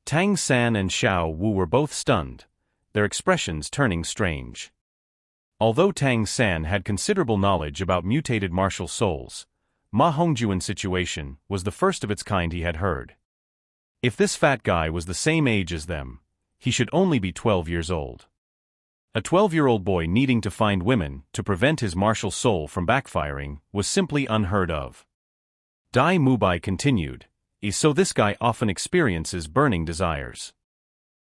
Tang San and Xiao Wu were both stunned, their expressions turning strange. Although Tang San had considerable knowledge about mutated martial souls, Ma Hongjuan's situation was the first of its kind he had heard. If this fat guy was the same age as them, he should only be 12 years old. A 12-year-old boy needing to find women to prevent his martial soul from backfiring was simply unheard of. Dai Mubai continued, So this guy often experiences burning desires.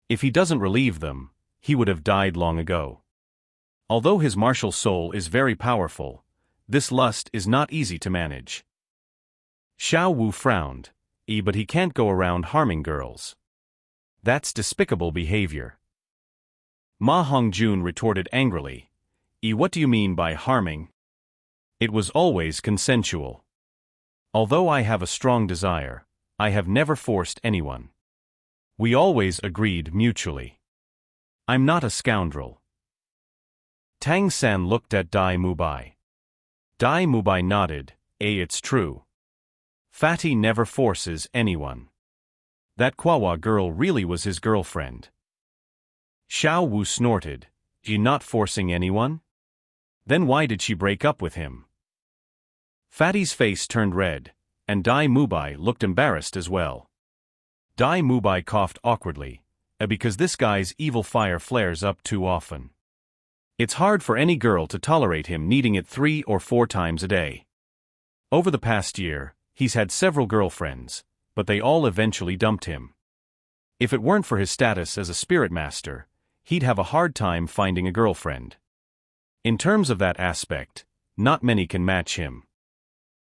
If he doesn't relieve them, he would have died long ago. Although his martial soul is very powerful, this lust is not easy to manage. Xiao Wu frowned, But he can't go around harming girls. That's despicable behavior. Ma Hongjun retorted angrily, What do you mean by harming? It was always consensual. Although I have a strong desire, I have never forced anyone. We always agreed mutually. I'm not a scoundrel. Tang San looked at Dai Mubai. Dai Mubai nodded, It's true. Fatty never forces anyone. That Kwawa girl really was his girlfriend. Xiao Wu snorted, Not forcing anyone? Then why did she break up with him? Fatty's face turned red, and Dai Mubai looked embarrassed as well. Dai Mubai coughed awkwardly, Because this guy's evil fire flares up too often. It's hard for any girl to tolerate him needing it 3 or 4 times a day. Over the past year, he's had several girlfriends, but they all eventually dumped him. If it weren't for his status as a spirit master, he'd have a hard time finding a girlfriend. In terms of that aspect, not many can match him.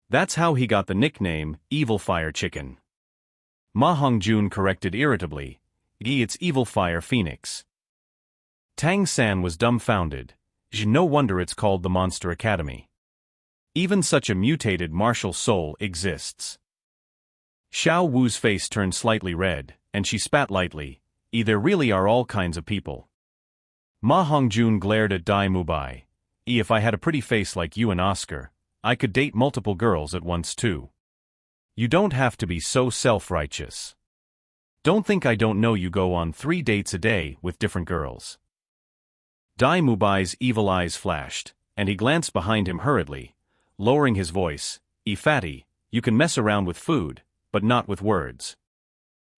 That's how he got the nickname, Evil Fire Chicken. Ma Hongjun corrected irritably, It's Evil Fire Phoenix. Tang San was dumbfounded, No wonder it's called the Monster Academy. Even such a mutated martial soul exists. Xiao Wu's face turned slightly red, and she spat lightly, There really are all kinds of people. Ma Hongjun glared at Dai Mubai, If I had a pretty face like you and Oscar, I could date multiple girls at once too. You don't have to be so self-righteous. Don't think I don't know you go on 3 dates a day with different girls. Dai Mubai's evil eyes flashed, and he glanced behind him hurriedly, lowering his voice, Fatty, you can mess around with food, but not with words.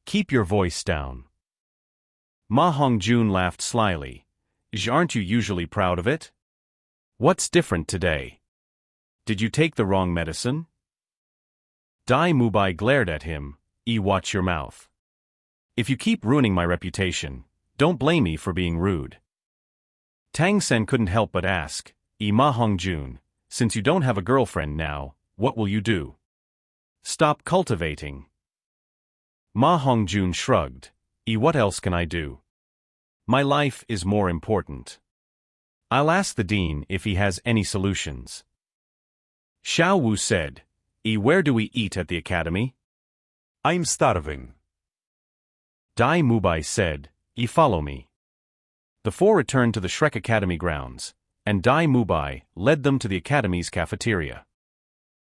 Keep your voice down. Ma Hongjun laughed slyly, Aren't you usually proud of it? What's different today? Did you take the wrong medicine? Dai Mubai glared at him, Watch your mouth. If you keep ruining my reputation, don't blame me for being rude. Tang Sen couldn't help but ask, Ma Hongjun, since you don't have a girlfriend now, what will you do? Stop cultivating. Ma Hongjun shrugged, What else can I do? My life is more important. I'll ask the dean if he has any solutions. Xiao Wu said, Where do we eat at the academy? I'm starving. Dai Mubai said, Follow me. The 4 returned to the Shrek Academy grounds, and Dai Mubai led them to the academy's cafeteria.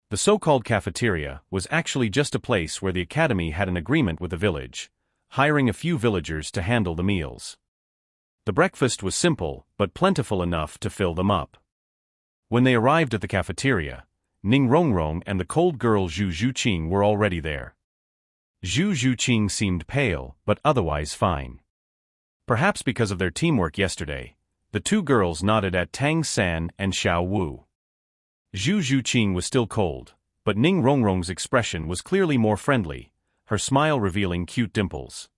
The so-called cafeteria was actually just a place where the academy had an agreement with the village, hiring a few villagers to handle the meals. The breakfast was simple but plentiful enough to fill them up. When they arrived at the cafeteria, Ning Rongrong and the cold girl Zhu Zhuqing were already there. Zhu Zhuqing seemed pale but otherwise fine. Perhaps because of their teamwork yesterday, the 2 girls nodded at Tang San and Xiao Wu. Zhu Zhuqing was still cold, but Ning Rongrong's expression was clearly more friendly, her smile revealing cute dimples.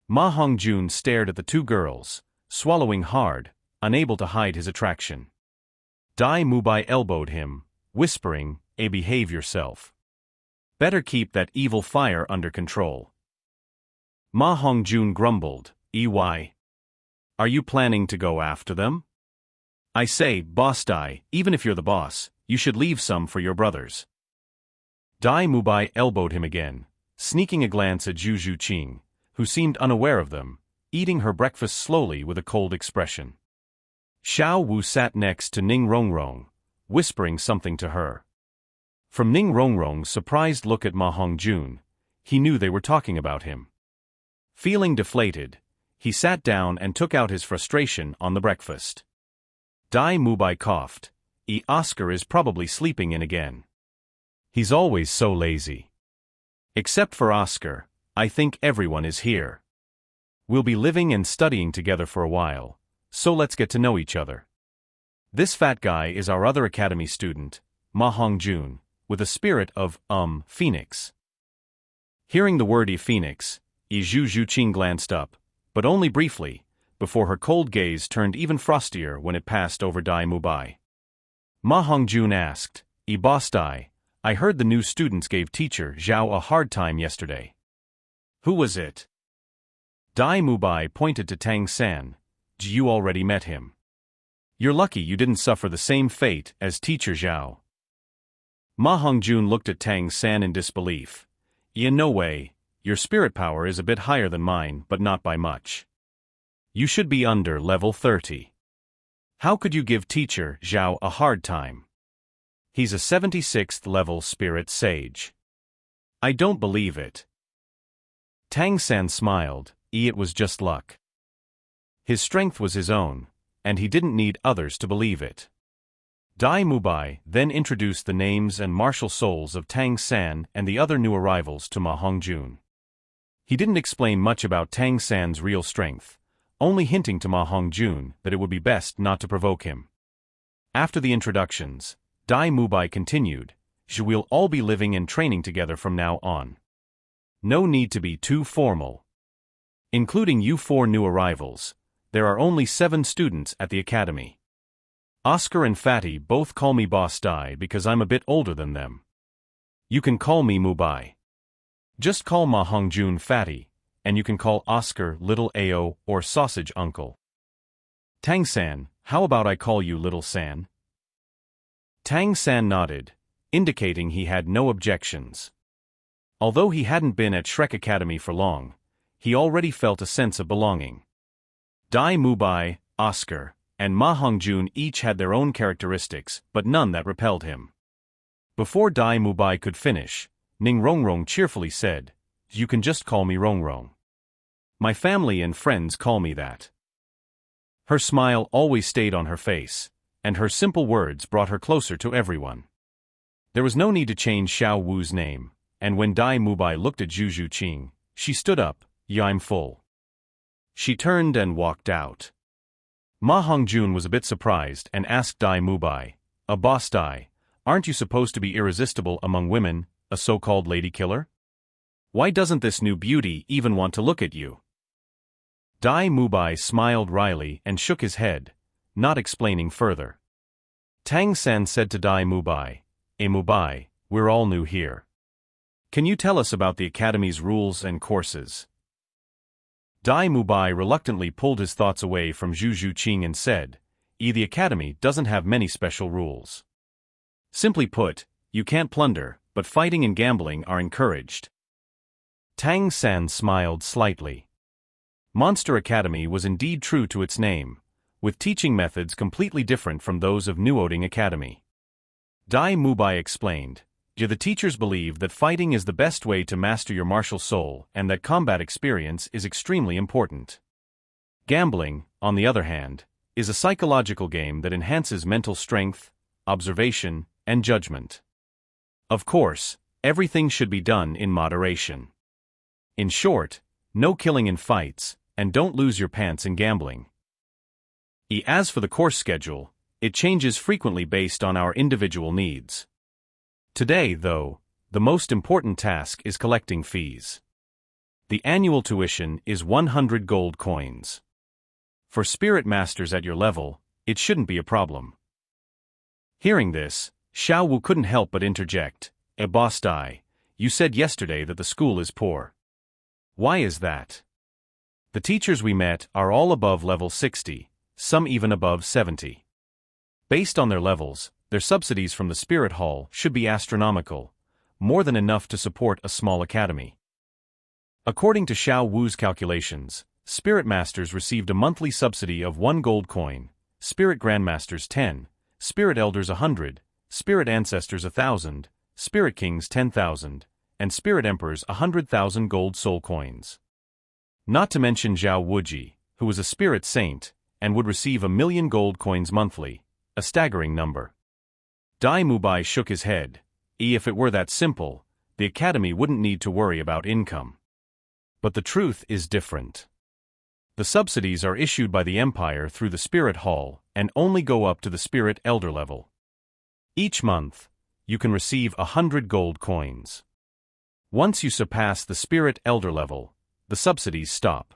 Ma Hongjun stared at the 2 girls, swallowing hard, unable to hide his attraction. Dai Mubai elbowed him, whispering, Behave yourself. Better keep that evil fire under control. Ma Hongjun grumbled, Why? Are you planning to go after them? I say, Boss Dai, even if you're the boss, you should leave some for your brothers. Dai Mubai elbowed him again, sneaking a glance at Zhu Zhuqing, who seemed unaware of them, eating her breakfast slowly with a cold expression. Xiao Wu sat next to Ning Rongrong, whispering something to her. From Ning Rongrong's surprised look at Ma Hongjun, he knew they were talking about him. Feeling deflated, he sat down and took out his frustration on the breakfast. Dai Mubai coughed. Oscar is probably sleeping in again. He's always so lazy. Except for Oscar, I think everyone is here. We'll be living and studying together for a while, so let's get to know each other. This fat guy is our other academy student, Ma Hongjun, with a spirit of, phoenix. Hearing the word phoenix, Zhu Zhuqing glanced up, but only briefly, before her cold gaze turned even frostier when it passed over Dai Mubai. Ma Hongjun asked, Boss Dai, I heard the new students gave teacher Zhao a hard time yesterday. Who was it? Dai Mubai pointed to Tang San. You already met him. You're lucky you didn't suffer the same fate as teacher Zhao. Ma Hongjun looked at Tang San in disbelief. In no way, your spirit power is a bit higher than mine, but not by much. You should be under level 30. How could you give teacher Zhao a hard time? He's a 76th level spirit sage. I don't believe it. Tang San smiled. It was just luck. His strength was his own, and he didn't need others to believe it. Dai Mubai then introduced the names and martial souls of Tang San and the other new arrivals to Ma Hongjun. He didn't explain much about Tang San's real strength, only hinting to Ma Hongjun that it would be best not to provoke him. After the introductions, Dai Mubai continued, We'll all be living and training together from now on. No need to be too formal. Including you 4 new arrivals, there are only 7 students at the academy. Oscar and Fatty both call me Boss Dai because I'm a bit older than them. You can call me Mubai. Just call Ma Hongjun Fatty, and you can call Oscar Little Ao or Sausage Uncle. Tang San, how about I call you Little San? Tang San nodded, indicating he had no objections. Although he hadn't been at Shrek Academy for long, he already felt a sense of belonging. Dai Mubai, Oscar, and Ma Hongjun each had their own characteristics, but none that repelled him. Before Dai Mubai could finish, Ning Rongrong cheerfully said, You can just call me Rongrong. My family and friends call me that. Her smile always stayed on her face, and her simple words brought her closer to everyone. There was no need to change Xiao Wu's name, and when Dai Mubai looked at Zhu Zhuqing, she stood up. I'm full. She turned and walked out. Ma Hongjun was a bit surprised and asked Dai Mubai, Boss Dai, aren't you supposed to be irresistible among women, a so-called lady killer? Why doesn't this new beauty even want to look at you? Dai Mubai smiled wryly and shook his head, not explaining further. Tang San said to Dai Mubai, Mubai, we're all new here. Can you tell us about the academy's rules and courses? Dai Mubai reluctantly pulled his thoughts away from Zhu Zhuqing and said, The academy doesn't have many special rules. Simply put, you can't plunder, but fighting and gambling are encouraged. Tang San smiled slightly. Monster Academy was indeed true to its name, with teaching methods completely different from those of Nuoding Academy. Dai Mubai explained, The teachers believe that fighting is the best way to master your martial soul and that combat experience is extremely important. Gambling, on the other hand, is a psychological game that enhances mental strength, observation, and judgment. Of course, everything should be done in moderation. In short, no killing in fights, and don't lose your pants in gambling. As for the course schedule, it changes frequently based on our individual needs. Today, though, the most important task is collecting fees. The annual tuition is 100 gold coins. For spirit masters at your level, it shouldn't be a problem. Hearing this, Xiao Wu couldn't help but interject, Boss Dai, you said yesterday that the school is poor. Why is that? The teachers we met are all above level 60, some even above 70. Based on their levels, their subsidies from the Spirit Hall should be astronomical, more than enough to support a small academy. According to Xiao Wu's calculations, Spirit Masters received a monthly subsidy of 1 gold coin, Spirit Grandmasters 10, Spirit Elders 100, Spirit Ancestors 1,000, Spirit Kings 10,000, and Spirit Emperors 100,000 gold soul coins. Not to mention Zhao Wuji, who was a spirit saint, and would receive 1,000,000 gold coins monthly, a staggering number. Dai Mubai shook his head. If it were that simple, the academy wouldn't need to worry about income. But the truth is different. The subsidies are issued by the Empire through the Spirit Hall and only go up to the Spirit Elder level. Each month, you can receive 100 gold coins. Once you surpass the Spirit Elder level, the subsidies stop.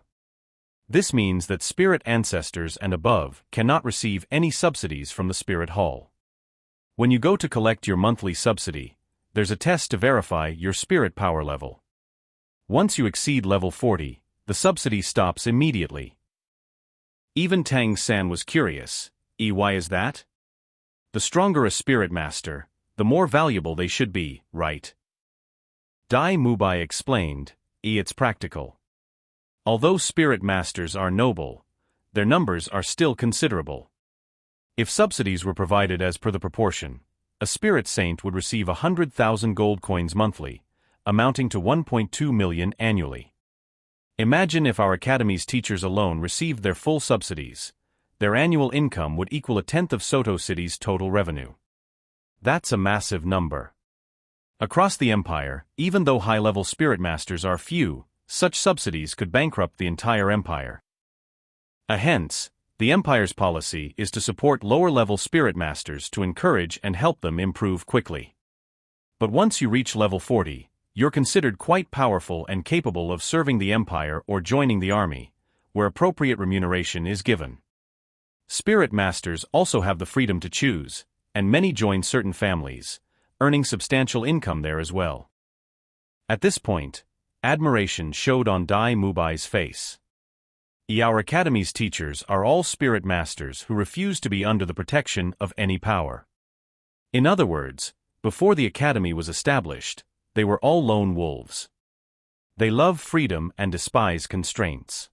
This means that Spirit Ancestors and above cannot receive any subsidies from the Spirit Hall. When you go to collect your monthly subsidy, there's a test to verify your spirit power level. Once you exceed level 40, the subsidy stops immediately. Even Tang San was curious. Why is that? The stronger a spirit master, the more valuable they should be, right? Dai Mubai explained, it's practical. Although spirit masters are noble, their numbers are still considerable. If subsidies were provided as per the proportion, a spirit saint would receive 100,000 gold coins monthly, amounting to 1.2 million annually. Imagine if our academy's teachers alone received their full subsidies. Their annual income would equal a tenth of Soto City's total revenue. That's a massive number. Across the empire, even though high-level spirit masters are few, such subsidies could bankrupt the entire empire. Hence, the empire's policy is to support lower-level spirit masters to encourage and help them improve quickly. But once you reach level 40, you're considered quite powerful and capable of serving the empire or joining the army, where appropriate remuneration is given. Spirit masters also have the freedom to choose, and many join certain families, earning substantial income there as well. At this point, admiration showed on Dai Mubai's face. Our academy's teachers are all spirit masters who refuse to be under the protection of any power. In other words, before the academy was established, they were all lone wolves. They love freedom and despise constraints.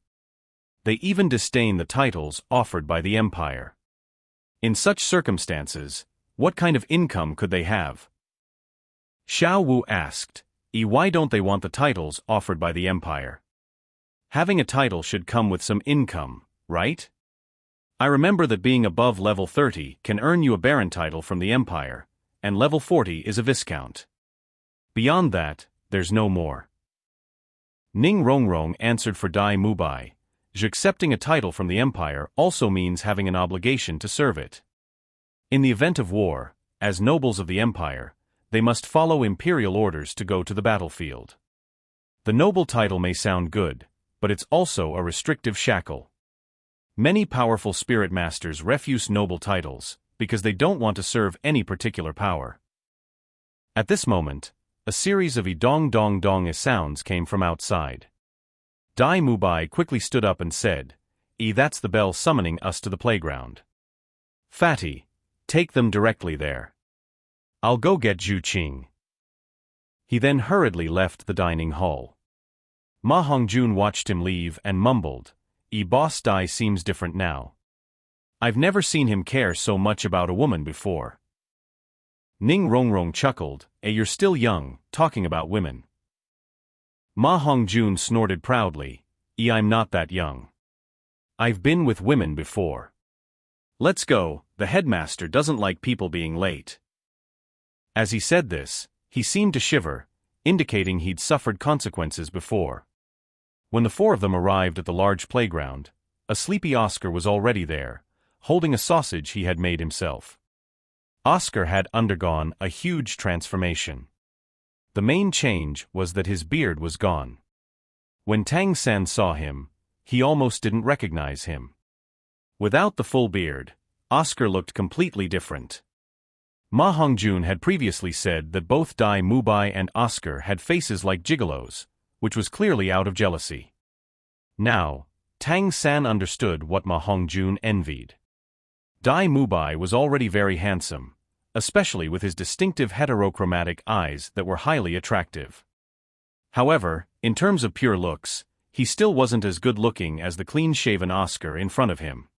They even disdain the titles offered by the empire. In such circumstances, what kind of income could they have? Xiao Wu asked, why don't they want the titles offered by the empire? Having a title should come with some income, right? I remember that being above level 30 can earn you a baron title from the empire, and level 40 is a viscount. Beyond that, there's no more. Ning Rongrong answered for Dai Mubai. Accepting a title from the empire also means having an obligation to serve it. In the event of war, as nobles of the empire, they must follow imperial orders to go to the battlefield. The noble title may sound good, but it's also a restrictive shackle. Many powerful spirit masters refuse noble titles because they don't want to serve any particular power. At this moment, a series of dong dong dong sounds came from outside. Dai Mubai quickly stood up and said, that's the bell summoning us to the playground. Fatty, take them directly there. I'll go get Zhu Qing. He then hurriedly left the dining hall. Ma Hongjun watched him leave and mumbled, Boss Dai seems different now. I've never seen him care so much about a woman before. Ning Rongrong chuckled, you're still young, talking about women. Ma Hongjun snorted proudly, I'm not that young. I've been with women before. Let's go, the headmaster doesn't like people being late. As he said this, he seemed to shiver, indicating he'd suffered consequences before. When the four of them arrived at the large playground, a sleepy Oscar was already there, holding a sausage he had made himself. Oscar had undergone a huge transformation. The main change was that his beard was gone. When Tang San saw him, he almost didn't recognize him. Without the full beard, Oscar looked completely different. Ma Hongjun had previously said that both Dai Mubai and Oscar had faces like gigolos, which was clearly out of jealousy. Now, Tang San understood what Ma Hongjun envied. Dai Mubai was already very handsome, especially with his distinctive heterochromatic eyes that were highly attractive. However, in terms of pure looks, he still wasn't as good-looking as the clean-shaven Oscar in front of him.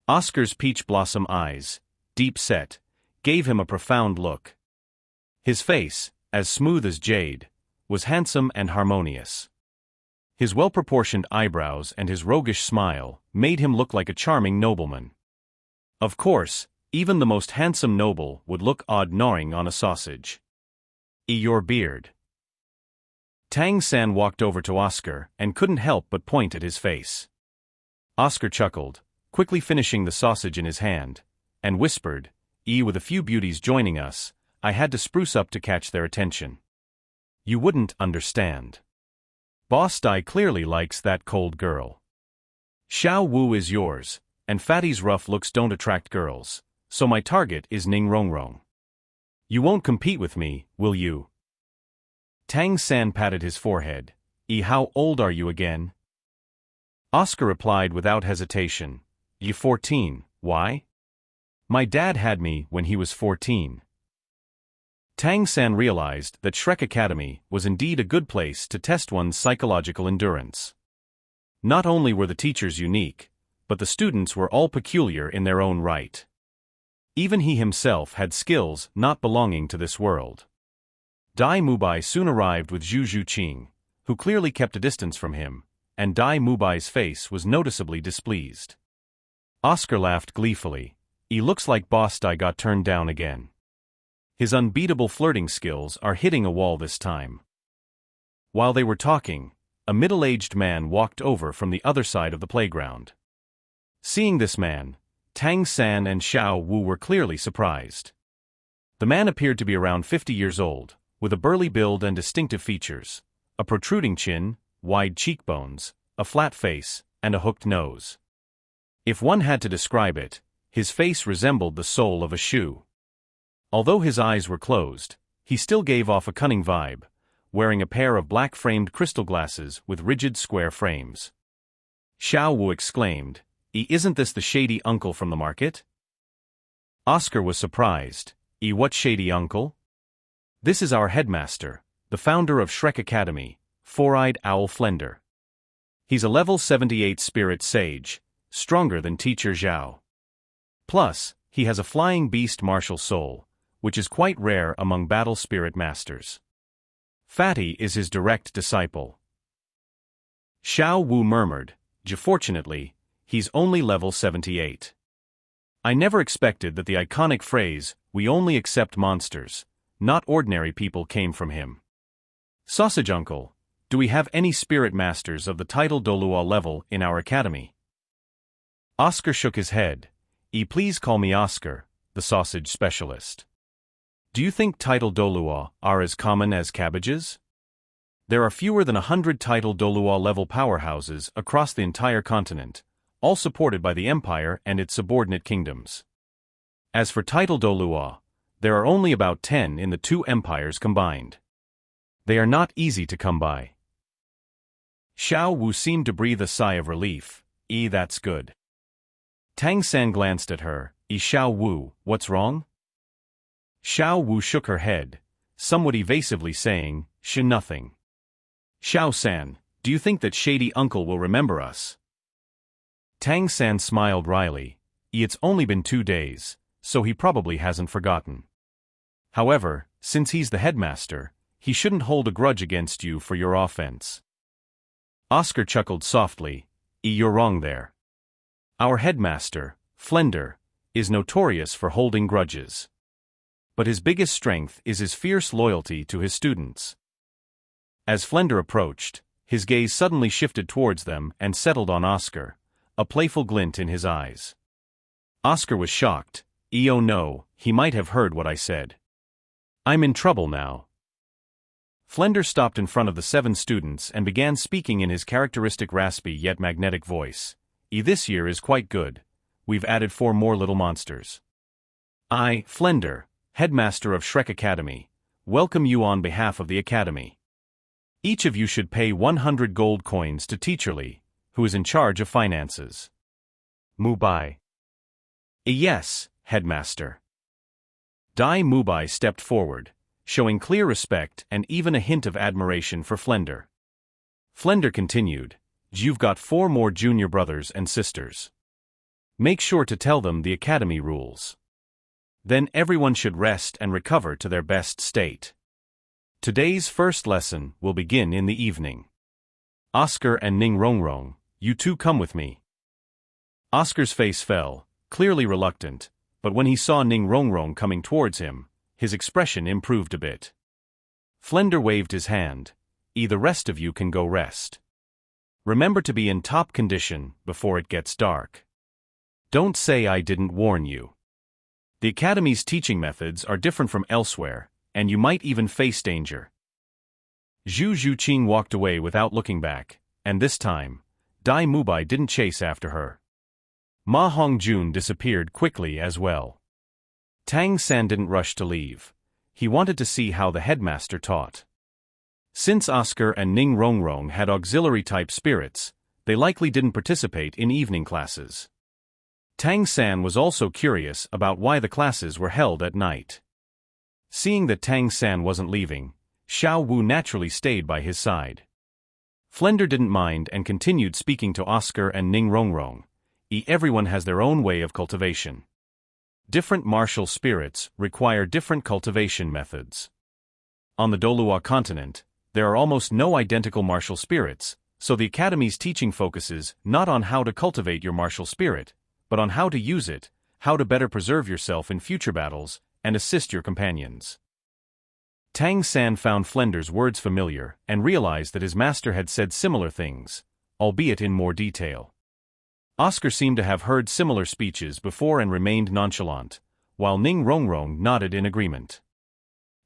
Oscar's peach blossom eyes, deep-set, gave him a profound look. His face, as smooth as jade, was handsome and harmonious. His well-proportioned eyebrows and his roguish smile made him look like a charming nobleman. Of course, even the most handsome noble would look odd gnawing on a sausage. Your beard. Tang-san walked over to Oscar and couldn't help but point at his face. Oscar chuckled, quickly finishing the sausage in his hand, and whispered, with a few beauties joining us, I had to spruce up to catch their attention. You wouldn't understand. Boss Dai clearly likes that cold girl. Xiao Wu is yours, and Fatty's rough looks don't attract girls, so my target is Ning Rongrong. You won't compete with me, will you? Tang-san patted his forehead. How old are you again? Oscar replied without hesitation. 14, why? My dad had me when he was 14. Tang-san realized that Shrek Academy was indeed a good place to test one's psychological endurance. Not only were the teachers unique, but the students were all peculiar in their own right. Even he himself had skills not belonging to this world. Dai Mubai soon arrived with Zhu Zhuqing, who clearly kept a distance from him, and Dai Mubai's face was noticeably displeased. Oscar laughed gleefully. Looks like Boss Dai got turned down again. His unbeatable flirting skills are hitting a wall this time. While they were talking, a middle-aged man walked over from the other side of the playground. Seeing this man, Tang-san and Xiao Wu were clearly surprised. The man appeared to be around 50 years old, with a burly build and distinctive features, a protruding chin, wide cheekbones, a flat face, and a hooked nose. If one had to describe it, his face resembled the sole of a shoe. Although his eyes were closed, he still gave off a cunning vibe, wearing a pair of black-framed crystal glasses with rigid square frames. Xiao Wu exclaimed, Isn't this the shady uncle from the market? Oscar was surprised. What shady uncle? This is our headmaster, the founder of Shrek Academy, Four-Eyed Owl Flender. He's a level 78 spirit sage, stronger than Teacher Zhao. Plus, he has a flying beast martial soul, which is quite rare among battle spirit masters. Fatty is his direct disciple. Xiao Wu murmured, Fortunately, he's only level 78. I never expected that the iconic phrase, we only accept monsters, not ordinary people came from him. Sausage Uncle, do we have any spirit masters of the title Dolua level in our academy? Oscar shook his head. Please call me Oscar, the sausage specialist. Do you think title Dolua are as common as cabbages? There are fewer than 100 title Dolua level powerhouses across the entire continent, all supported by the Empire and its subordinate kingdoms. As for title Dolua, there are only about 10 in the two empires combined. They are not easy to come by. Xiao Wu seemed to breathe a sigh of relief. That's good. Tang-san glanced at her. Xiao Wu, what's wrong? Xiao Wu shook her head, somewhat evasively saying, nothing. Xiao-san, do you think that shady uncle will remember us? Tang-san smiled wryly. It's only been 2 days, so he probably hasn't forgotten. However, since he's the headmaster, he shouldn't hold a grudge against you for your offense. Oscar chuckled softly. You're wrong there. Our headmaster, Flender, is notorious for holding grudges. But his biggest strength is his fierce loyalty to his students. As Flender approached, his gaze suddenly shifted towards them and settled on Oscar, a playful glint in his eyes. Oscar was shocked. Oh no, he might have heard what I said. I'm in trouble now. Flender stopped in front of the 7 students and began speaking in his characteristic raspy yet magnetic voice. This year is quite good. We've added 4 more little monsters. I, Flender, headmaster of Shrek Academy, welcome you on behalf of the academy. Each of you should pay 100 gold coins to Teacher Lee, who is in charge of finances. Mubai. Yes, headmaster. Dai Mubai stepped forward, showing clear respect and even a hint of admiration for Flender. Flender continued, You've got 4 more junior brothers and sisters. Make sure to tell them the academy rules. Then everyone should rest and recover to their best state. Today's first lesson will begin in the evening. Oscar and Ning Rongrong, you two come with me. Oscar's face fell, clearly reluctant, but when he saw Ning Rongrong coming towards him, his expression improved a bit. Flender waved his hand. The rest of you can go rest. Remember to be in top condition before it gets dark. Don't say I didn't warn you. The Academy's teaching methods are different from elsewhere, and you might even face danger. Zhu Zhuqing walked away without looking back, and this time, Dai Mubai didn't chase after her. Ma Hongjun disappeared quickly as well. Tang San didn't rush to leave. He wanted to see how the headmaster taught. Since Oscar and Ning Rongrong had auxiliary-type spirits, they likely didn't participate in evening classes. Tang San was also curious about why the classes were held at night. Seeing that Tang San wasn't leaving, Xiao Wu naturally stayed by his side. Flender didn't mind and continued speaking to Oscar and Ning Rongrong. Everyone has their own way of cultivation. Different martial spirits require different cultivation methods. On the Dolua continent, there are almost no identical martial spirits, so the Academy's teaching focuses not on how to cultivate your martial spirit, but on how to use it, how to better preserve yourself in future battles, and assist your companions. Tang San found Flender's words familiar and realized that his master had said similar things, albeit in more detail. Oscar seemed to have heard similar speeches before and remained nonchalant, while Ning Rongrong nodded in agreement.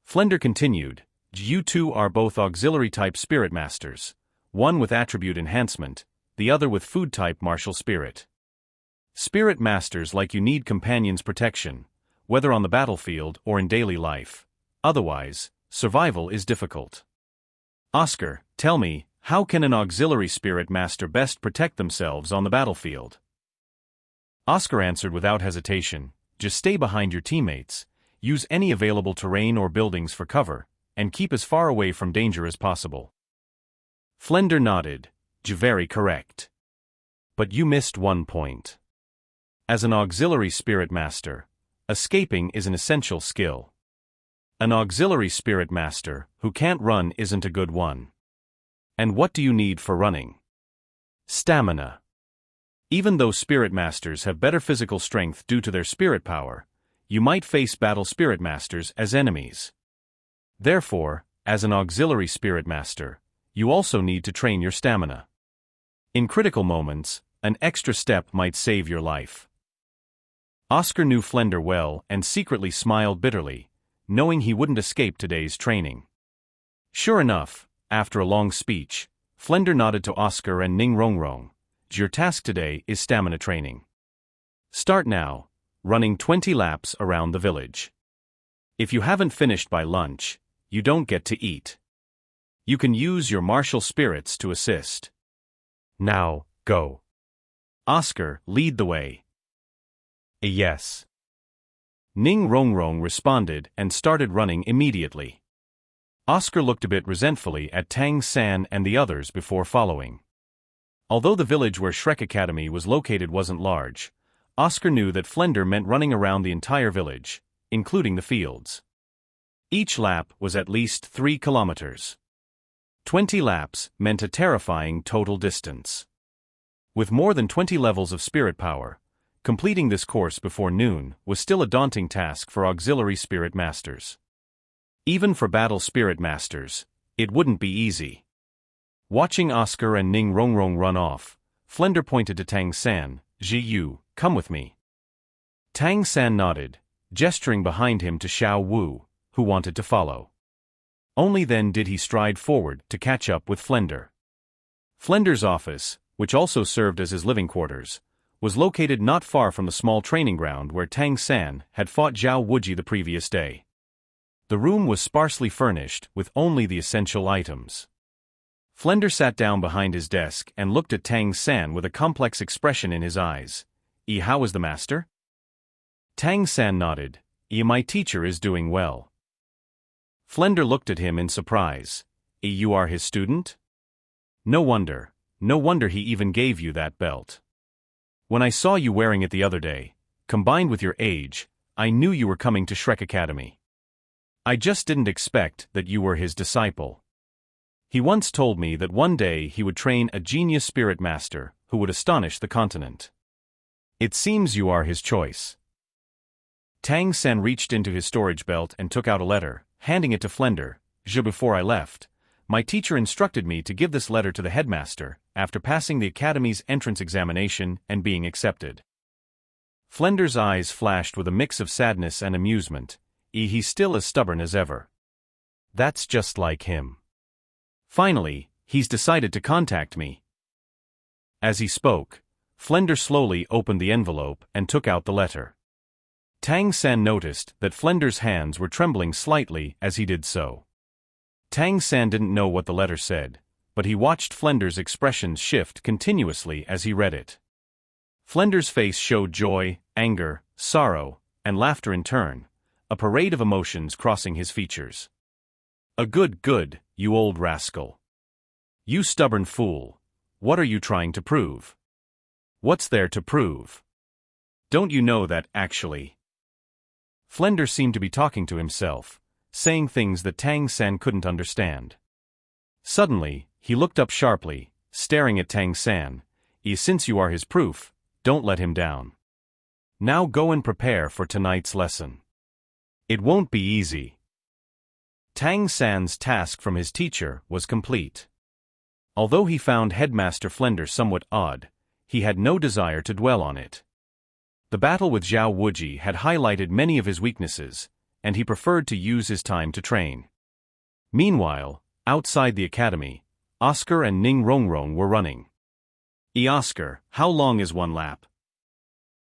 Flender continued, You two are both auxiliary-type spirit masters, one with attribute enhancement, the other with food-type martial spirit. Spirit masters like you need companions' protection, whether on the battlefield or in daily life. Otherwise, survival is difficult. Oscar, tell me, how can an auxiliary spirit master best protect themselves on the battlefield? Oscar answered without hesitation, Just stay behind your teammates, use any available terrain or buildings for cover, and keep as far away from danger as possible. Flender nodded, Very correct. But you missed one point. As an auxiliary spirit master, escaping is an essential skill. An auxiliary spirit master who can't run isn't a good one. And what do you need for running? Stamina. Even though spirit masters have better physical strength due to their spirit power, you might face battle spirit masters as enemies. Therefore, as an auxiliary spirit master, you also need to train your stamina. In critical moments, an extra step might save your life. Oscar knew Flender well and secretly smiled bitterly, knowing he wouldn't escape today's training. Sure enough, after a long speech, Flender nodded to Oscar and Ning Rongrong. Your task today is stamina training. Start now, running 20 laps around the village. If you haven't finished by lunch, you don't get to eat. You can use your martial spirits to assist. Now, go. Oscar, lead the way. Yes. Ning Rongrong responded and started running immediately. Oscar looked a bit resentfully at Tang San and the others before following. Although the village where Shrek Academy was located wasn't large, Oscar knew that Flender meant running around the entire village, including the fields. Each lap was at least 3 kilometers. 20 laps meant a terrifying total distance. With more than 20 levels of spirit power, completing this course before noon was still a daunting task for auxiliary spirit masters. Even for battle spirit masters, it wouldn't be easy. Watching Oscar and Ning Rongrong run off, Flender pointed to Tang San, Yu, come with me. Tang San nodded, gesturing behind him to Xiao Wu, who wanted to follow. Only then did he stride forward to catch up with Flender. Flender's office, which also served as his living quarters, was located not far from the small training ground where Tang San had fought Zhao Wuji the previous day. The room was sparsely furnished with only the essential items. Flender sat down behind his desk and looked at Tang San with a complex expression in his eyes. How was the master? Tang San nodded. My teacher is doing well. Flender looked at him in surprise. You are his student? No wonder he even gave you that belt. When I saw you wearing it the other day, combined with your age, I knew you were coming to Shrek Academy. I just didn't expect that you were his disciple. He once told me that one day he would train a genius spirit master who would astonish the continent. It seems you are his choice. Tang Sen reached into his storage belt and took out a letter, handing it to Flender. Before I left, my teacher instructed me to give this letter to the headmaster after passing the academy's entrance examination and being accepted. Flender's eyes flashed with a mix of sadness and amusement. He's still as stubborn as ever. That's just like him. Finally, he's decided to contact me. As he spoke, Flender slowly opened the envelope and took out the letter. Tang Sen noticed that Flender's hands were trembling slightly as he did so. Tang Sen didn't know what the letter said, but he watched Flender's expressions shift continuously as he read it. Flender's face showed joy, anger, sorrow, and laughter in turn, a parade of emotions crossing his features. A good, you old rascal. You stubborn fool. What are you trying to prove? What's there to prove? Don't you know that, actually? Flender seemed to be talking to himself, saying things that Tang Sen couldn't understand. Suddenly, he looked up sharply, staring at Tang Sen. Since you are his proof, don't let him down. Now go and prepare for tonight's lesson. It won't be easy. Tang San's task from his teacher was complete. Although he found Headmaster Flender somewhat odd, he had no desire to dwell on it. The battle with Zhao Wuji had highlighted many of his weaknesses, and he preferred to use his time to train. Meanwhile, outside the academy, Oscar and Ning Rongrong were running. Oscar, how long is one lap?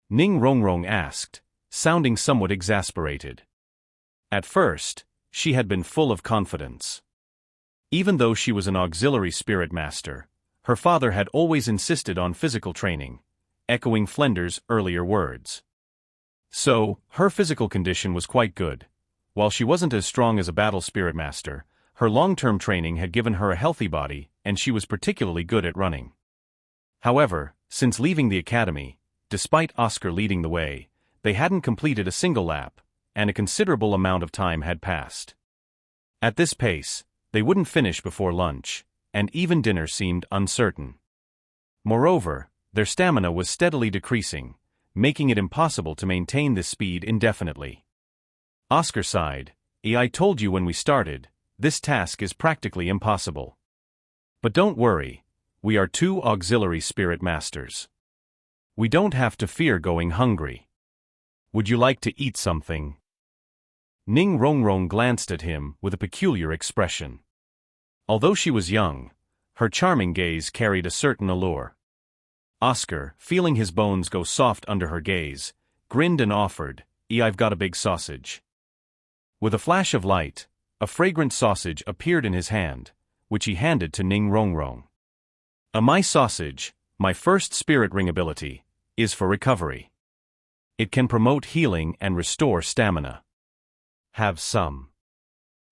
Ning Rongrong asked, sounding somewhat exasperated. At first, she had been full of confidence. Even though she was an auxiliary spirit master, her father had always insisted on physical training, echoing Flender's earlier words. So, her physical condition was quite good. While she wasn't as strong as a battle spirit master, her long-term training had given her a healthy body, and she was particularly good at running. However, since leaving the academy, despite Oscar leading the way, they hadn't completed a single lap, and a considerable amount of time had passed. At this pace, they wouldn't finish before lunch, and even dinner seemed uncertain. Moreover, their stamina was steadily decreasing, making it impossible to maintain this speed indefinitely. Oscar sighed. I told you when we started, this task is practically impossible. But don't worry, we are two auxiliary spirit masters. We don't have to fear going hungry. Would you like to eat something? Ning Rongrong glanced at him with a peculiar expression. Although she was young, her charming gaze carried a certain allure. Oscar, feeling his bones go soft under her gaze, grinned and offered, I've got a big sausage. With a flash of light, a fragrant sausage appeared in his hand, which he handed to Ning Rongrong. My sausage, my first spirit ring ability, is for recovery. It can promote healing and restore stamina. Have some.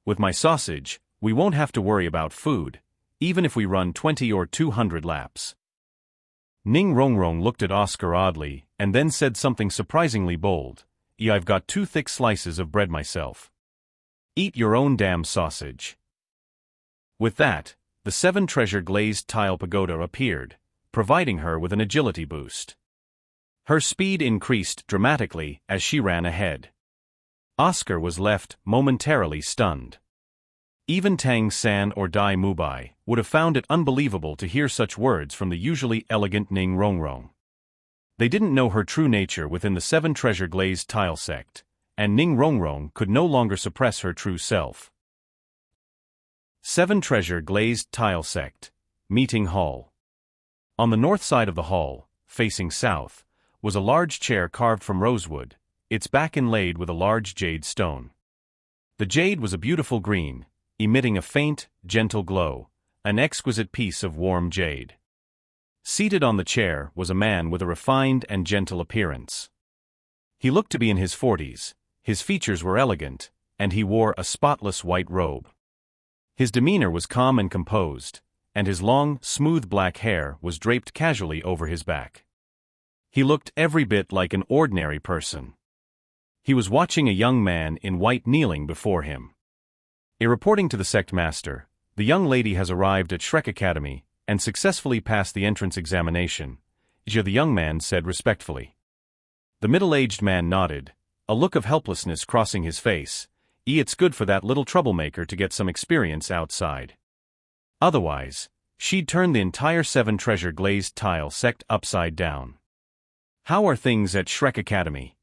With my sausage, we won't have to worry about food, even if we run 20 or 200 laps. Ning Rongrong looked at Oscar oddly and then said something surprisingly bold. I've got 2 thick slices of bread myself. Eat your own damn sausage. With that, the 7-treasure glazed tile pagoda appeared, providing her with an agility boost. Her speed increased dramatically as she ran ahead. Oscar was left momentarily stunned. Even Tang San or Dai Mubai would have found it unbelievable to hear such words from the usually elegant Ning Rongrong. They didn't know her true nature within the 7-treasure glazed tile sect, and Ning Rongrong could no longer suppress her true self. 7-treasure glazed tile sect, meeting hall. On the north side of the hall, facing south, was a large chair carved from rosewood, its back inlaid with a large jade stone. The jade was a beautiful green, emitting a faint, gentle glow, an exquisite piece of warm jade. Seated on the chair was a man with a refined and gentle appearance. He looked to be in his 40s, his features were elegant, and he wore a spotless white robe. His demeanor was calm and composed, and his long, smooth black hair was draped casually over his back. He looked every bit like an ordinary person. He was watching a young man in white kneeling before him. Reporting to the sect master, The young lady has arrived at Shrek Academy and successfully passed the entrance examination, the young man said respectfully. The middle-aged man nodded, a look of helplessness crossing his face. It's good for that little troublemaker to get some experience outside. Otherwise, she'd turn the entire 7 treasure glazed tile sect upside down. How are things at Shrek Academy?